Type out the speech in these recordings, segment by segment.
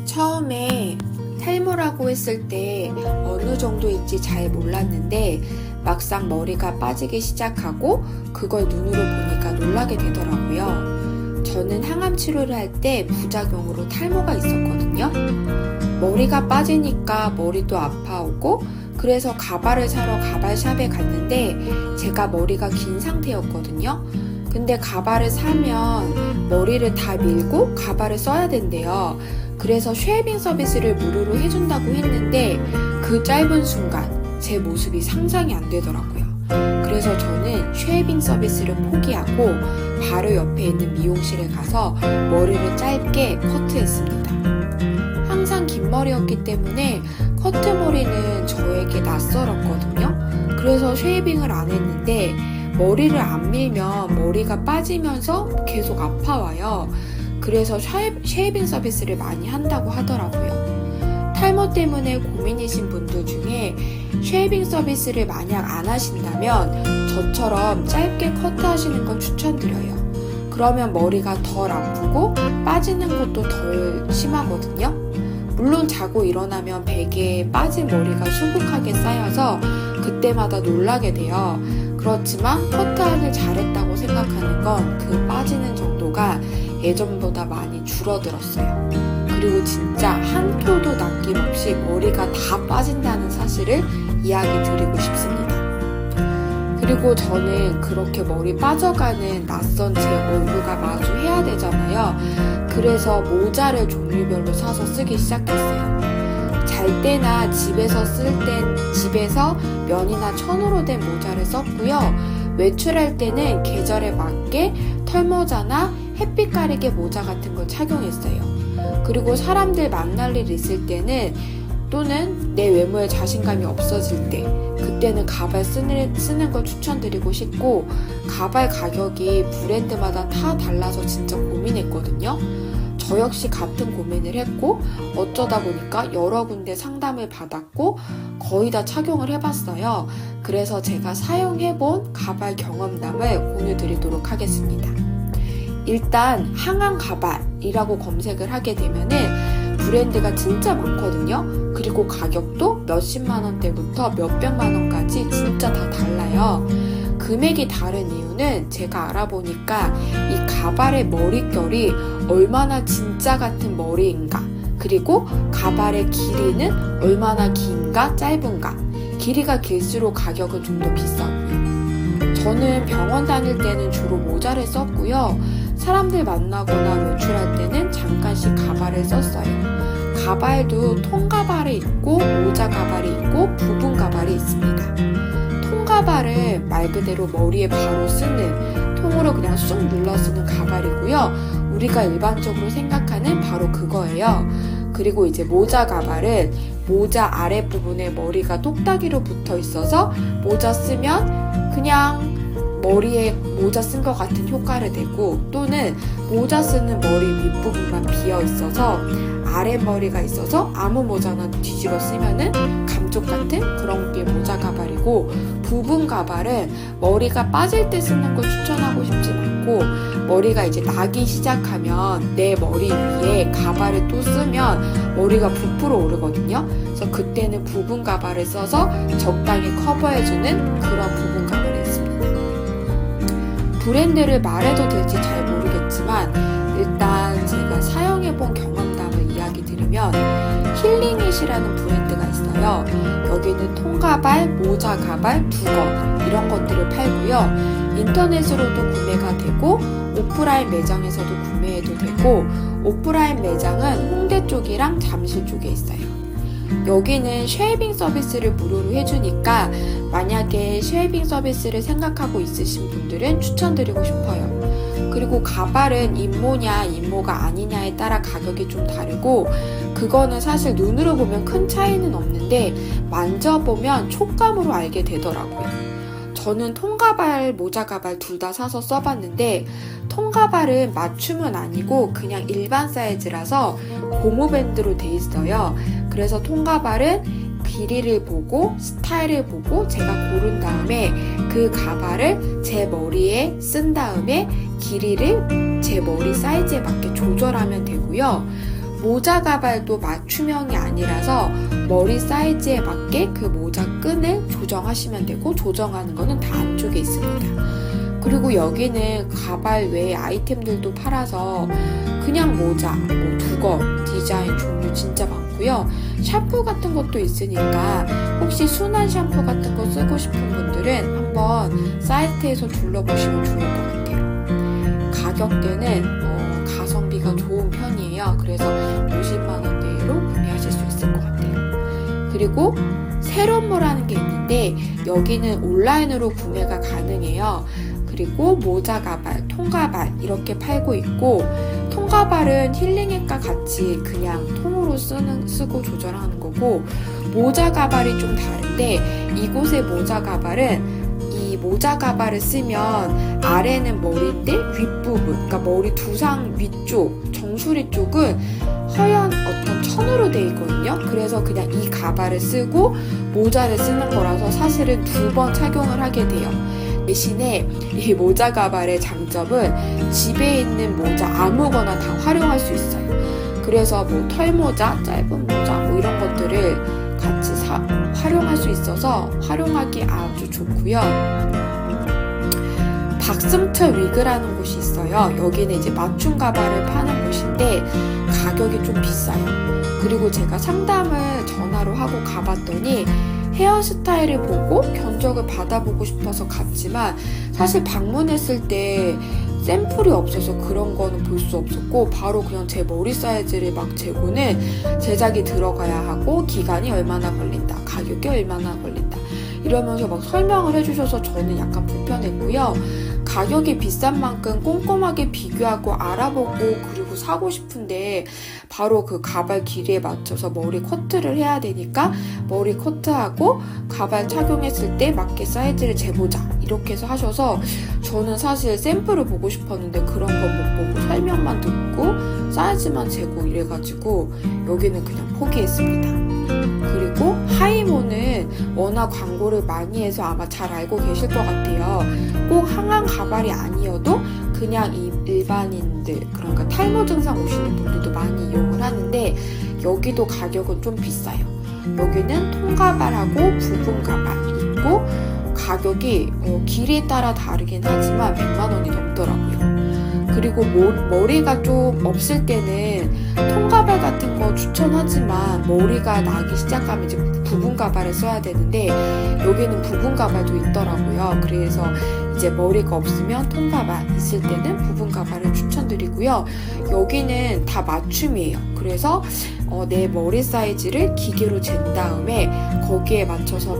처음에 탈모라고 했을 때 어느 정도일지 잘 몰랐는데 막상 머리가 빠지기 시작하고 그걸 눈으로 보니까 놀라게 되더라고요. 저는 항암 치료를 할 때 부작용으로 탈모가 있었거든요. 머리가 빠지니까 머리도 아파오고 그래서 가발을 사러 가발샵에 갔는데 제가 머리가 긴 상태였거든요. 근데 가발을 사면 머리를 다 밀고 가발을 써야 된대요. 그래서 쉐이빙 서비스를 무료로 해준다고 했는데 그 짧은 순간 제 모습이 상상이 안 되더라고요. 그래서 저는 쉐이빙 서비스를 포기하고 바로 옆에 있는 미용실에 가서 머리를 짧게 커트했습니다. 항상 긴 머리였기 때문에 커트머리는 저에게 낯설었거든요. 그래서 쉐이빙을 안 했는데 머리를 안 밀면 머리가 빠지면서 계속 아파와요. 그래서 쉐이빙 서비스를 많이 한다고 하더라고요. 탈모 때문에 고민이신 분들 중에 쉐이빙 서비스를 만약 안 하신다면 저처럼 짧게 커트하시는 걸 추천드려요. 그러면 머리가 덜 아프고 빠지는 것도 덜 심하거든요. 물론 자고 일어나면 베개에 빠진 머리가 수북하게 쌓여서 그때마다 놀라게 돼요. 그렇지만 커트하길 잘했다고 생각하는 건 그 빠지는 정도가 예전보다 많이 줄어들었어요. 그리고 진짜 한 톨도 남김없이 머리가 다 빠진다는 사실을 이야기 드리고 싶습니다. 그리고 저는 그렇게 머리 빠져가는 낯선 제 얼굴과 마주해야 되잖아요. 그래서 모자를 종류별로 사서 쓰기 시작했어요. 잘 때나 집에서 쓸 땐 집에서 면이나 천으로 된 모자를 썼고요. 외출할 때는 계절에 맞게 털모자나 햇빛 가리개 모자 같은 걸 착용했어요. 그리고 사람들 만날 일 있을 때는 또는 내 외모에 자신감이 없어질 때 그때는 가발 쓰는 걸 추천드리고 싶고 가발 가격이 브랜드마다 다 달라서 진짜 고민했거든요. 저 역시 같은 고민을 했고 어쩌다 보니까 여러 군데 상담을 받았고 거의 다 착용을 해봤어요. 그래서 제가 사용해본 가발 경험담을 공유드리도록 하겠습니다. 일단 항암 가발이라고 검색을 하게 되면은 브랜드가 진짜 많거든요. 그리고 가격도 몇십만 원대부터 몇백만 원까지 진짜 다 달라요. 금액이 다른 이유는 제가 알아보니까 이 가발의 머릿결이 얼마나 진짜 같은 머리인가, 그리고 가발의 길이는 얼마나 긴가 짧은가. 길이가 길수록 가격은 좀 더 비싸고요. 저는 병원 다닐 때는 주로 모자를 썼고요. 사람들 만나거나 외출할 때는 잠깐씩 가발을 썼어요. 가발도 통가발이 있고 모자 가발이 있고 부분 가발이 있습니다. 통가발은 말 그대로 머리에 바로 쓰는, 통으로 그냥 쑥 눌러 쓰는 가발이고요. 우리가 일반적으로 생각하는 바로 그거예요. 그리고 이제 모자 가발은 모자 아랫부분에 머리가 똑딱이로 붙어 있어서 모자 쓰면 그냥 머리에 모자 쓴 것 같은 효과를 내고, 또는 모자 쓰는 머리 윗부분만 비어 있어서 아랫머리가 있어서 아무 모자나 뒤집어 쓰면은 감쪽 같은 그런 게 모자 가발이고, 부분 가발은 머리가 빠질 때 쓰는 걸 추천하고 싶진 않고, 머리가 이제 나기 시작하면 내 머리 위에 가발을 또 쓰면 머리가 부풀어 오르거든요. 그래서 그때는 부분 가발을 써서 적당히 커버해주는 그런 부분 가발이 있습니다. 브랜드를 말해도 될지 잘 모르겠지만 일단 제가 사용해본 경험담을 이야기 드리면 힐링잇이라는 브랜드가 있어요. 여기는 통가발, 모자 가발, 두건 이런 것들을 팔고요. 인터넷으로도 구매가 되고 오프라인 매장에서도 구매해도 되고, 오프라인 매장은 홍대 쪽이랑 잠실 쪽에 있어요. 여기는 쉐이빙 서비스를 무료로 해주니까 만약에 쉐이빙 서비스를 생각하고 있으신 분들은 추천드리고 싶어요. 그리고 가발은 인모냐 인모가 아니냐에 따라 가격이 좀 다르고, 그거는 사실 눈으로 보면 큰 차이는 없는데 만져보면 촉감으로 알게 되더라고요. 저는 통가발, 모자 가발 둘 다 사서 써봤는데 통가발은 맞춤은 아니고 그냥 일반 사이즈라서 고무밴드로 돼 있어요. 그래서 통가발은 길이를 보고 스타일을 보고 제가 고른 다음에 그 가발을 제 머리에 쓴 다음에 길이를 제 머리 사이즈에 맞게 조절하면 되고요. 모자 가발도 맞춤형이 아니라서 머리 사이즈에 맞게 그 모자 끈을 조정하시면 되고, 조정하는 거는 다 안쪽에 있습니다. 그리고 여기는 가발 외에 아이템들도 팔아서 그냥 모자, 뭐 두꺼, 디자인 종류 진짜 많고요. 샴푸 같은 것도 있으니까 혹시 순한 샴푸 같은 거 쓰고 싶은 분들은 한번 사이트에서 둘러보시면 좋을 것 같아요. 가격대는 가성비가 좋은 편이에요. 그래서 50만 원대로 구매하실 수 있을 것 같아요. 그리고 세럼모라는 게 있는데 여기는 온라인으로 구매가 가능해요. 그리고 모자 가발, 통가발 이렇게 팔고 있고, 통가발은 힐링액과 같이 그냥 통으로 쓰고 조절하는 거고, 모자 가발이 좀 다른데 이곳의 모자 가발은 이 모자 가발을 쓰면 아래는 머리인데 윗부분, 그러니까 머리 두상 위쪽, 정수리 쪽은 허연 어떤 천으로 되어 있거든요. 그래서 그냥 이 가발을 쓰고 모자를 쓰는 거라서 사실은 2번 착용을 하게 돼요. 대신에 이 모자 가발의 장점은 집에 있는 모자 아무거나 다 활용할 수 있어요. 그래서 뭐 털모자, 짧은 모자 뭐 이런 것들을 같이 활용할 수 있어서 활용하기 아주 좋고요. 박승철 위그라는 곳이 있어요. 여기는 이제 맞춤 가발을 파는 곳인데 가격이 좀 비싸요. 그리고 제가 상담을 전화로 하고 가봤더니 헤어스타일을 보고 견적을 받아보고 싶어서 갔지만 사실 방문했을 때 샘플이 없어서 그런 거는 볼 수 없었고, 바로 그냥 제 머리 사이즈를 막 재고는 제작이 들어가야 하고 기간이 얼마나 걸린다, 가격이 얼마나 걸린다 이러면서 막 설명을 해주셔서 저는 약간 불편했고요. 가격이 비싼 만큼 꼼꼼하게 비교하고 알아보고 그리고 사고 싶은데 바로 그 가발 길이에 맞춰서 머리 커트를 해야 되니까 머리 커트하고 가발 착용했을 때 맞게 사이즈를 재보자 이렇게 해서 하셔서 저는 사실 샘플을 보고 싶었는데 그런 거 못 보고 설명만 듣고 사이즈만 재고 이래가지고 여기는 그냥 포기했습니다. 그리고 하이모는 워낙 광고를 많이 해서 아마 잘 알고 계실 것 같아요. 꼭 항암 가발이 아니어도 그냥 일반인들, 그러니까 탈모 증상 오시는 분들도 많이 이용을 하는데 여기도 가격은 좀 비싸요. 여기는 통가발하고 부분 가발 있고 가격이 길이에 따라 다르긴 하지만 100만 원이 넘더라고요. 그리고 머리가 좀 없을 때는 통가발 같은 거 추천하지만 머리가 나기 시작하면 이제 부분 가발을 써야 되는데 여기는 부분 가발도 있더라고요. 그래서 이제 머리가 없으면 통가발, 있을 때는 부분 가발을 추천드리고요. 여기는 다 맞춤이에요. 그래서 내 머리 사이즈를 기계로 잰 다음에 거기에 맞춰서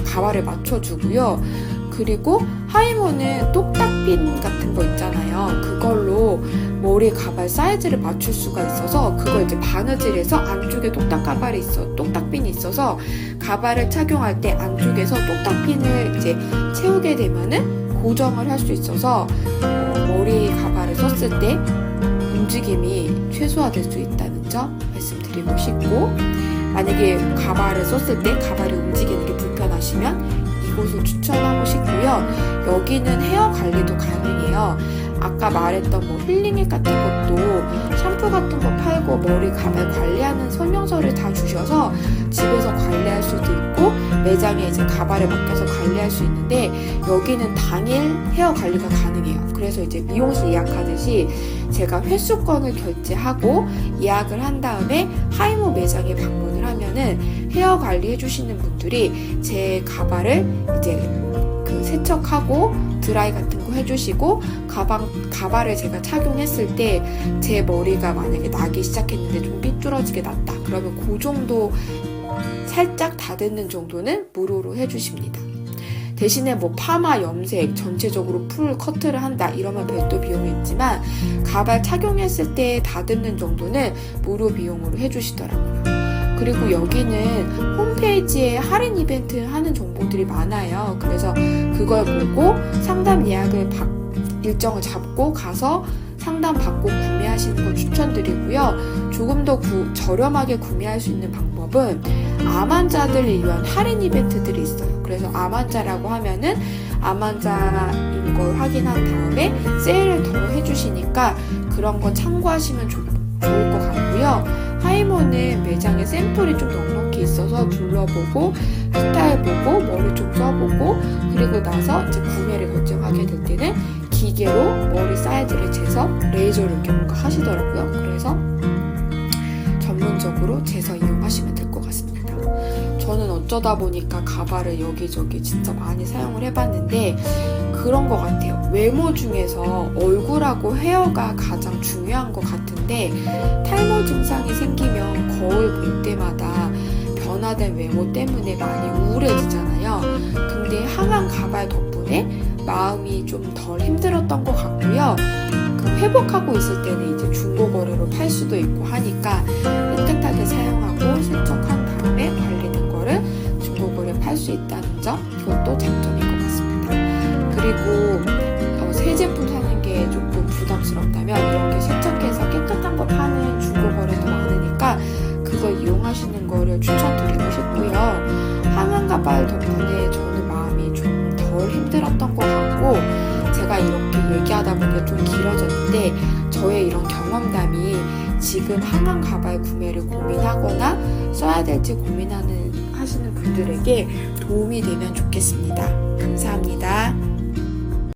가발을 맞춰주고요. 그리고 하이모는 똑딱핀 같은 거 있잖아요. 그걸로 머리 가발 사이즈를 맞출 수가 있어서 그걸 이제 바느질해서 안쪽에 똑딱핀이 있어서 가발을 착용할 때 안쪽에서 똑딱핀을 이제 채우게 되면은 고정을 할 수 있어서 머리 가발을 썼을 때 움직임이 최소화될 수 있다는 점 말씀드리고 싶고, 만약에 가발을 썼을 때 가발이 움직이는 게 불편하시면 이곳을 추천하고 싶고요. 여기는 헤어 관리도 가능해요. 아까 말했던 뭐 힐링액 같은 것도 샴푸 같은 거 팔고 머리 가발 관리하는 설명서를 다 주셔서 집에서 관리할 수도 있고 매장에 이제 가발을 맡겨서 관리할 수 있는데 여기는 당일 헤어 관리가 가능해요. 그래서 이제 미용실 예약하듯이 제가 회수권을 결제하고 예약을 한 다음에 하이모 매장에 방문을 하면은 헤어 관리 해주시는 분들이 제 가발을 이제 세척하고 드라이 같은 거 해주시고 가발을 제가 착용했을 때 제 머리가 만약에 나기 시작했는데 좀 삐뚤어지게 났다 그러면 그 정도 살짝 다듬는 정도는 무료로 해주십니다. 대신에 뭐 파마, 염색, 전체적으로 풀 커트를 한다 이러면 별도 비용이 있지만 가발 착용했을 때 다듬는 정도는 무료 비용으로 해주시더라고요. 그리고 여기는 홈페이지에 할인 이벤트 하는 정보들이 많아요. 그래서 그걸 보고 상담 일정을 잡고 가서 상담 받고 구매하시는 걸 추천드리고요. 조금 더 저렴하게 구매할 수 있는 방법은 암 환자들을 위한 할인 이벤트들이 있어요. 그래서 암 환자라고 하면은 암 환자인 걸 확인한 다음에 세일을 더 해주시니까 그런 거 참고하시면 좋을 것 같고요. 하이모는 매장에 샘플이 좀 넉넉히 있어서 둘러보고 스타일 보고 머리 좀 써보고 그리고 나서 이제 구매를 결정하게 될 때는 기계로 머리 사이즈를 재서 레이저로 이렇게 뭔가 하시더라고요. 그래서 전문적으로 재서 이용하시면 될 것 같습니다. 저는 어쩌다 보니까 가발을 여기저기 진짜 많이 사용을 해봤는데 그런 것 같아요. 외모 중에서 얼굴하고 헤어가 가장 중요한 것 같은데 탈모 증상이 생기면 거울 볼 때마다 변화된 외모 때문에 많이 우울해지잖아요. 근데 항암 가발 덕분에 마음이 좀 덜 힘들었던 것 같고요. 회복하고 있을 때는 이제 중고거래로 팔 수도 있고 하니까 깨끗하게 사용하고 세척한 다음에 발리는 거를 중고거래 팔 수 있다는 점, 이것도 장점인 것 같습니다. 그리고 새 제품 사는 게 조금 부담스럽다면 이렇게 세척해서 깨끗한 거 파는 중고거래도 많으니까 그걸 이용하시는 거를 추천드리고 싶고요. 항암 가발 덕분에 저는 마음이 좀 덜 힘들었던 것 같고 제가 이렇게 얘기하다 보니까 좀 길어졌는데 저의 이런 경험담이 지금 항암 가발 구매를 고민하거나 써야 될지 하시는 분들에게 도움이 되면 좋겠습니다. 감사합니다.